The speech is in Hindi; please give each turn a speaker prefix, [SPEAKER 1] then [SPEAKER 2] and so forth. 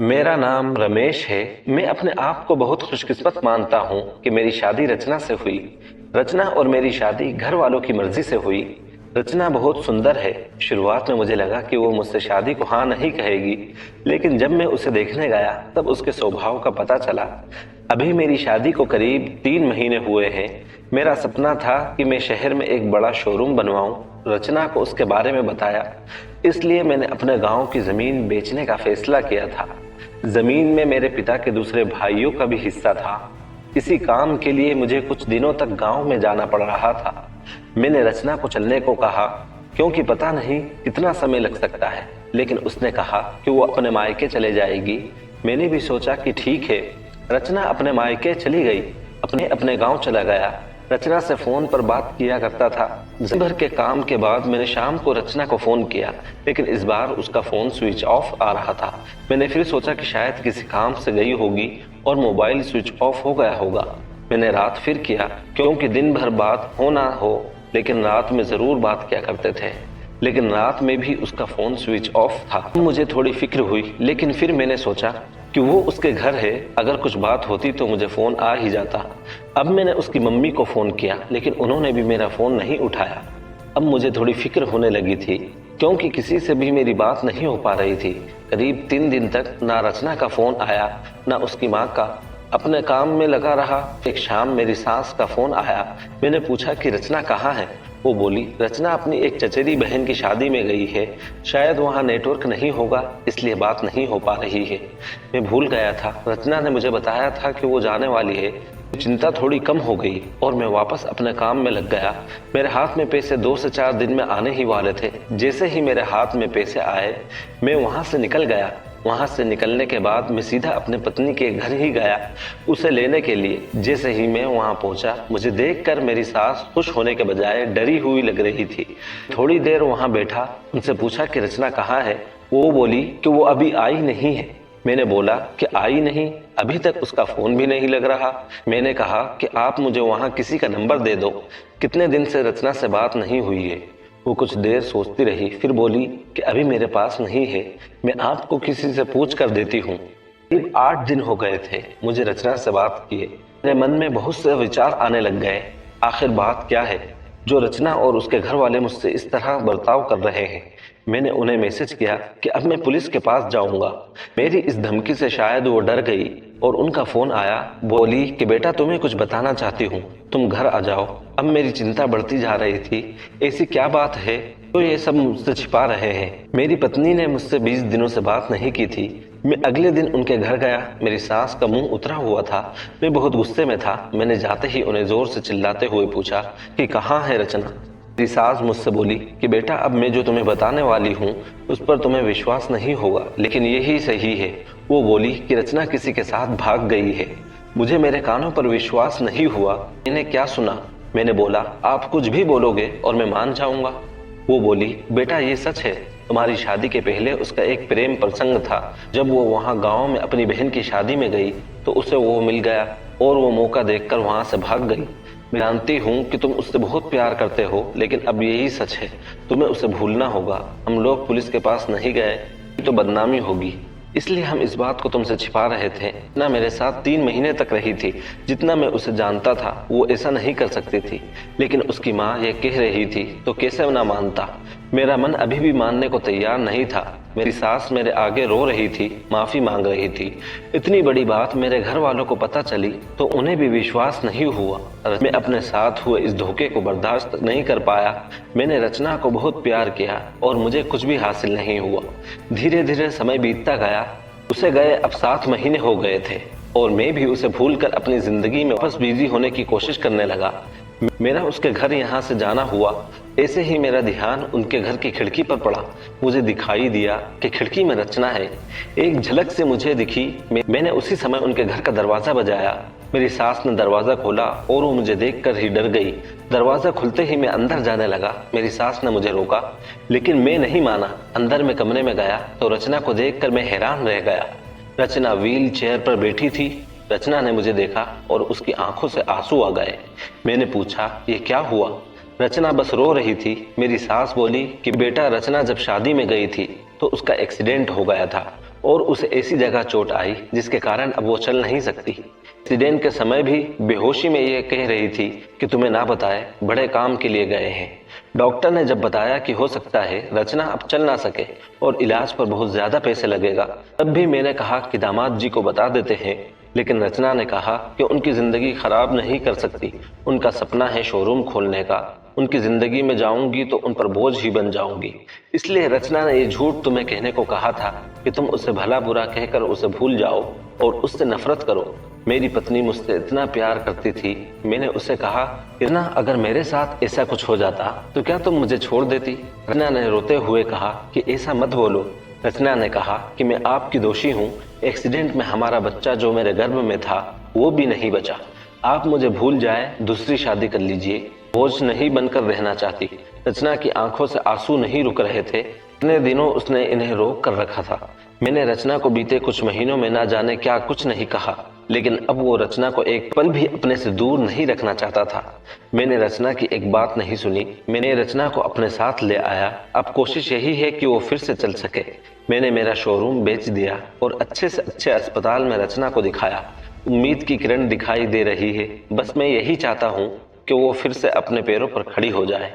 [SPEAKER 1] मेरा नाम रमेश है। मैं अपने आप को बहुत खुशकिस्मत मानता हूँ कि मेरी शादी रचना से हुई। रचना और मेरी शादी घर वालों की मर्जी से हुई। रचना बहुत सुंदर है। शुरुआत में मुझे लगा कि वो मुझसे शादी को हाँ नहीं कहेगी, लेकिन जब मैं उसे देखने गया तब उसके स्वभाव का पता चला। अभी मेरी शादी को करीब 3 महीने हुए हैं। मेरा सपना था कि मैं शहर में एक बड़ा शोरूम बनवाऊं। रचना को उसके बारे में बताया, इसलिए मैंने अपने गांव की जमीन बेचने का फैसला किया था। जमीन में मेरे पिता के दूसरे भाइयों का भी हिस्सा था। इसी काम के लिए मुझे कुछ दिनों तक गांव में जाना पड़ रहा था। मैंने रचना को चलने को कहा, क्योंकि पता नहीं कितना समय लग सकता है, लेकिन उसने कहा कि वो अपने मायके चले जाएगी। मैंने भी सोचा कि ठीक है। रचना अपने मायके चली गई। अपने अपने गांव चला गया। रचना से फोन पर बात किया करता था। दिन भर के काम के बाद मैंने शाम को रचना को फोन किया, लेकिन इस बार उसका फोन स्विच ऑफ आ रहा था। मैंने फिर सोचा कि शायद किसी काम से गई होगी और मोबाइल स्विच ऑफ हो गया होगा। मैंने रात फिर किया, क्योंकि दिन भर बात हो ना हो, लेकिन रात में जरूर बात किया करते थे। लेकिन रात में भी उसका फोन स्विच ऑफ था। मुझे थोड़ी फिक्र हुई, लेकिन फिर मैंने सोचा कि वो उसके घर है, अगर कुछ बात होती तो मुझे फोन आ ही जाता। अब मैंने उसकी मम्मी को फोन किया, लेकिन उन्होंने भी मेरा फोन नहीं उठाया। अब मुझे थोड़ी फिक्र होने लगी थी, क्योंकि किसी से भी मेरी बात नहीं हो पा रही थी। करीब 3 दिन तक ना रचना का फोन आया, ना उसकी माँ का। अपने काम में लगा रहा। एक शाम मेरी सास का फोन आया। मैंने पूछा कि रचना कहाँ है। वो बोली, रचना अपनी एक चचेरी बहन की शादी में गई है। शायद वहाँ नेटवर्क नहीं होगा, इसलिए बात नहीं हो पा रही है। मैं भूल गया था। रचना ने मुझे बताया था कि वो जाने वाली है। चिंता थोड़ी कम हो गई और मैं वापस अपने काम में लग गया। मेरे हाथ में पैसे 2 से 4 दिन में आने ही वाले थे। जैसे ही मेरे हाथ में पैसे आए, मैं वहां से निकल गया। वहां से निकलने के बाद मैं सीधा अपने पत्नी के घर ही गया, उसे लेने के लिए। जैसे ही मैं वहां पहुंचा, मुझे देखकर मेरी सास खुश होने के बजाय डरी हुई लग रही थी। थोड़ी देर वहां बैठा, उनसे पूछा कि रचना कहाँ है। वो बोली कि वो अभी आई नहीं है। मैंने बोला कि आई नहीं, अभी तक उसका फोन भी नहीं लग रहा। मैंने कहा कि आप मुझे वहां किसी का नंबर दे दो, कितने दिन से रचना से बात नहीं हुई है। वो कुछ देर सोचती रही, फिर बोली कि अभी मेरे पास नहीं है, मैं आपको किसी से पूछ कर देती हूँ। करीब 8 दिन हो गए थे मुझे रचना से बात किए। मेरे मन में बहुत से विचार आने लग गए। आखिर बात क्या है जो रचना और उसके घर वाले मुझसे इस तरह बर्ताव कर रहे हैं। मैंने उन्हें मैसेज किया कि अब मैं पुलिस के पास जाऊंगा। मेरी इस धमकी से शायद वो डर गई और उनका फोन आया। बोली कि बेटा, तुम्हें कुछ बताना चाहती हूँ, तुम घर आ जाओ। अब मेरी चिंता बढ़ती जा रही थी। ऐसी क्या बात है तो ये सब मुझसे छिपा रहे हैं। मेरी पत्नी ने मुझसे 20 दिनों से बात नहीं की थी। मैं अगले दिन उनके घर गया। मेरी सास का मुंह उतरा हुआ था। मैं बहुत गुस्से में था। मैंने जाते ही उन्हें जोर से चिल्लाते हुए पूछा कि कहाँ है रचना। मेरी सास मुझसे बोली कि बेटा, अब मैं जो तुम्हें बताने वाली हूँ उस पर तुम्हें विश्वास नहीं होगा, लेकिन यही सही है। वो बोली कि रचना किसी के साथ भाग गई है। मुझे मेरे कानों पर विश्वास नहीं हुआ। मैंने क्या सुना? मैंने बोला, आप कुछ भी बोलोगे और मैं मान जाऊंगा। वो बोली, बेटा ये सच है, तुम्हारी शादी के पहले उसका एक प्रेम प्रसंग था। जब वो वहाँ गांव में अपनी बहन की शादी में गई तो उसे वो मिल गया और वो मौका देखकर वहां से भाग गई। मैं जानती हूँ कि तुम उससे बहुत प्यार करते हो, लेकिन अब यही सच है, तुम्हें उसे भूलना होगा। हम लोग पुलिस के पास नहीं गए तो बदनामी होगी, इसलिए हम इस बात को तुमसे छिपा रहे थे। ना मेरे साथ 3 महीने तक रही थी। जितना मैं उसे जानता था वो ऐसा नहीं कर सकती थी, लेकिन उसकी माँ ये कह रही थी तो कैसे ना मानता। मेरा मन अभी भी मानने को तैयार नहीं था। मेरी सास मेरे आगे रो रही थी, माफी मांग रही थी। इतनी बड़ी बात मेरे घर वालों को पता चली तो उन्हें भी विश्वास नहीं हुआ। मैं अपने साथ हुए इस धोखे को बर्दाश्त नहीं कर पाया। मैंने रचना को बहुत प्यार किया और मुझे कुछ भी हासिल नहीं हुआ। धीरे धीरे समय बीतता गया। उसे गए अब 7 महीने हो गए थे और मैं भी उसे भूलकर अपनी जिंदगी में वापस बिजी होने की कोशिश करने लगा। मेरा उसके घर यहाँ से जाना हुआ। ऐसे ही मेरा ध्यान उनके घर की खिड़की पर पड़ा। मुझे दिखाई दिया कि खिड़की में रचना है। एक झलक से मुझे दिखी। मैंने उसी समय उनके घर का दरवाजा बजाया। मेरी सास ने दरवाजा खोला और वो मुझे देखकर ही डर गई। दरवाजा खुलते ही मैं अंदर जाने लगा। मेरी सास ने मुझे रोका, लेकिन मैं नहीं माना। अंदर में कमरे में गया तो रचना को देखकर मैं हैरान रह गया। रचना व्हील चेयर पर बैठी थी। रचना ने मुझे देखा और उसकी आंखों से आंसू आ गए। मैंने पूछा, ये क्या हुआ? रचना बस रो रही थी। मेरी सास बोली कि बेटा, रचना जब शादी में गई थी तो उसका एक्सीडेंट हो गया था और उसे ऐसी जगह चोट आई जिसके कारण अब वो चल नहीं सकती। एक्सीडेंट के समय भी बेहोशी में ये कह रही थी कि तुम्हें ना बताए बड़े काम के लिए गए हैं। डॉक्टर ने जब बताया कि हो सकता है रचना अब चल ना सके और इलाज पर बहुत ज्यादा पैसे लगेगा, तब भी मैंने कहा कि दामाद जी को बता देते हैं। लेकिन रचना ने कहा कि उनकी जिंदगी खराब नहीं कर सकती, उनका सपना है शोरूम खोलने का, उनकी जिंदगी में जाऊंगी तो उन पर बोझ ही बन जाऊंगी। इसलिए रचना ने ये झूठ तुम्हें कहने को कहा था कि तुम उसे भला बुरा कहकर उसे भूल जाओ और उससे नफरत करो। मेरी पत्नी मुझसे इतना प्यार करती थी। मैंने उसे कहा, रचना अगर मेरे साथ ऐसा कुछ हो जाता तो क्या तुम मुझे छोड़ देती? रचना ने रोते हुए कहा कि ऐसा मत बोलो। रचना ने कहा कि मैं आपकी दोषी हूँ, एक्सीडेंट में हमारा बच्चा जो मेरे गर्भ में था वो भी नहीं बचा। आप मुझे भूल जाए, दूसरी शादी कर लीजिए, बोझ नहीं बनकर रहना चाहती। रचना की आंखों से आंसू नहीं रुक रहे थे। इतने दिनों उसने इन्हें रोक कर रखा था। मैंने रचना को बीते कुछ महीनों में ना जाने क्या कुछ नहीं कहा, लेकिन अब वो रचना को एक पल भी अपने से दूर नहीं रखना चाहता था। मैंने रचना की एक बात नहीं सुनी। मैंने रचना को अपने साथ ले आया। अब कोशिश यही है कि वो फिर से चल सके। मैंने मेरा शोरूम बेच दिया और अच्छे से अच्छे अस्पताल में रचना को दिखाया। उम्मीद की किरण दिखाई दे रही है। बस मैं यही चाहता हूँ कि वो फिर से अपने पैरों पर खड़ी हो जाए।